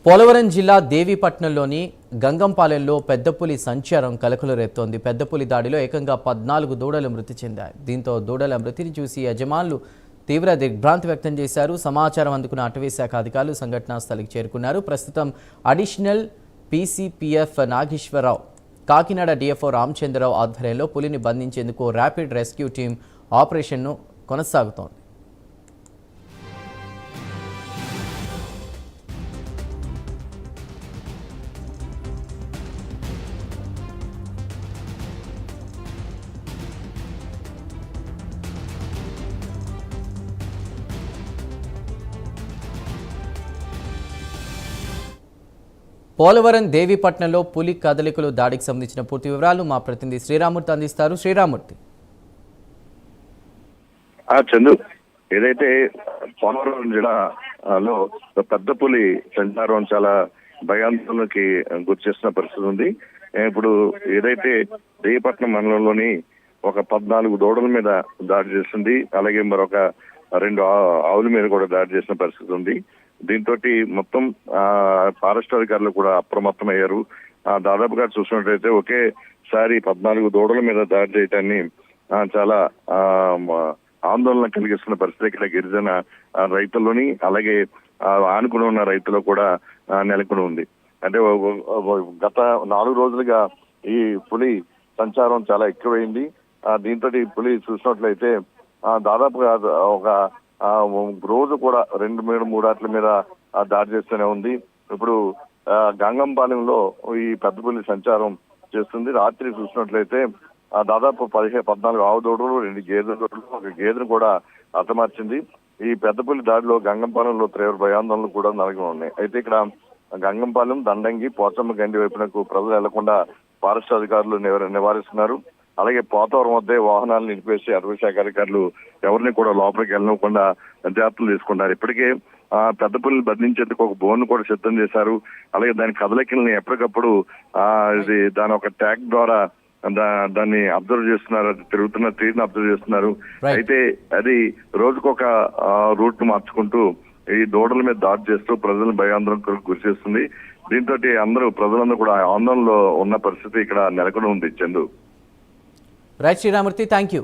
పోలవరం జిల్లా దేవీపట్నంలోని గంగంపాలెంలో పెద్దపులి సంచారం కలకలు రేపుతోంది. పెద్దపులి దాడిలో ఏకంగా 14 దూడలు మృతి చెందాయి. దీంతో దూడల మృతిని చూసి యజమానులు తీవ్ర దిగ్భ్రాంతి వ్యక్తం చేశారు. సమాచారం అందుకున్న అటవీ శాఖ అధికారులు సంఘటనా స్థలికి చేరుకున్నారు. ప్రస్తుతం అడిషనల్ పీసీపీఎఫ్ నాగేశ్వరరావు, కాకినాడ డిఎఫ్ఓ రామచంద్రరావు ఆధ్వర్యంలో పులిని బంధించేందుకు ర్యాపిడ్ రెస్క్యూ టీం ఆపరేషన్ను కొనసాగుతోంది. పోలవరం దేవీపట్నంలో పులి కదలికలు దాడికి సంబంధించిన పూర్తి వివరాలు మా ప్రతినిధి శ్రీరామూర్తి అందిస్తారు. శ్రీరామూర్తి. చందు, ఏదైతే పోలవరం జిల్లాలో పెద్ద పులి సంచారం చాలా భయాందోళనకి గురిచేస్తున్న పరిస్థితి ఉంది. ఇప్పుడు ఏదైతే దేవీపట్నం మండలంలోని ఒక 14 దూడల మీద దాడి చేస్తుంది, అలాగే మరొక 2 ఆవుల మీద కూడా దాడి చేసిన పరిస్థితి ఉంది. దీంతో మొత్తం ఫారెస్ట్ అధికారులు కూడా అప్రమత్తమయ్యారు. దాదాపుగా చూసినట్లయితే ఒకేసారి 14 దూడల మీద దాడి చేయటాన్ని చాలా ఆందోళన కలిగిస్తున్న పరిస్థితి ఇక్కడ గిరిజన రైతుల్లోని, అలాగే ఆనుకుని ఉన్న రైతులు కూడా నెలకొని ఉంది. అంటే గత 4 రోజులుగా ఈ పులి సంచారం చాలా ఎక్కువైంది. దీంతో ఈ పులి చూసినట్లయితే దాదాపుగా ఒక రోజు కూడా 2-3 ఆటల మీద దాడి చేస్తూనే ఉంది. ఇప్పుడు గంగంపాలెంలో ఈ పెద్ద పులి సంచారం చేస్తుంది. రాత్రి చూసినట్లయితే దాదాపు 14 ఆవు దూడలు, 2 గేదెల దూడలు, 1 గేదెను కూడా హతమార్చింది. ఈ పెద్ద పులి దాడిలో గంగంపాలెంలో తీవ్ర భయాందోళనలు కూడా నెలకొని ఉన్నాయి. అయితే ఇక్కడ గంగంపాలెం, దండంగి, పోచమ్మ గండి వైపునకు ప్రజలు వెళ్లకుండా ఫారెస్ట్ అధికారులు నివారిస్తున్నారు. అలాగే పోతవరం వద్దే వాహనాలను నిలిపేసి అటవీ శాఖ అధికారులు ఎవరిని కూడా లోపలికి వెళ్ళకుండా జాగ్రత్తలు తీసుకుంటారు. ఇప్పటికే పెద్ద పులిని బంధించేందుకు ఒక బోన్ కూడా సిద్ధం చేశారు. అలాగే దాని కదలికల్ని ఎప్పటికప్పుడు దాని ఒక ట్యాగ్ ద్వారా దాన్ని అబ్జర్వ్ చేస్తున్నారు, అది తిరుగుతున్న తీరుని అబ్జర్వ్ చేస్తున్నారు. అయితే అది రోజుకొక రూట్ ను మార్చుకుంటూ ఈ దూడల మీద దాడి చేస్తూ ప్రజలను భయాందోళనకు గురి చేస్తుంది. దీంతో ప్రజలందరూ కూడా ఆందోళనలో ఉన్న పరిస్థితి ఇక్కడ నెలకొని ఉంది. Chandu. Right Sriramurthy, thank you.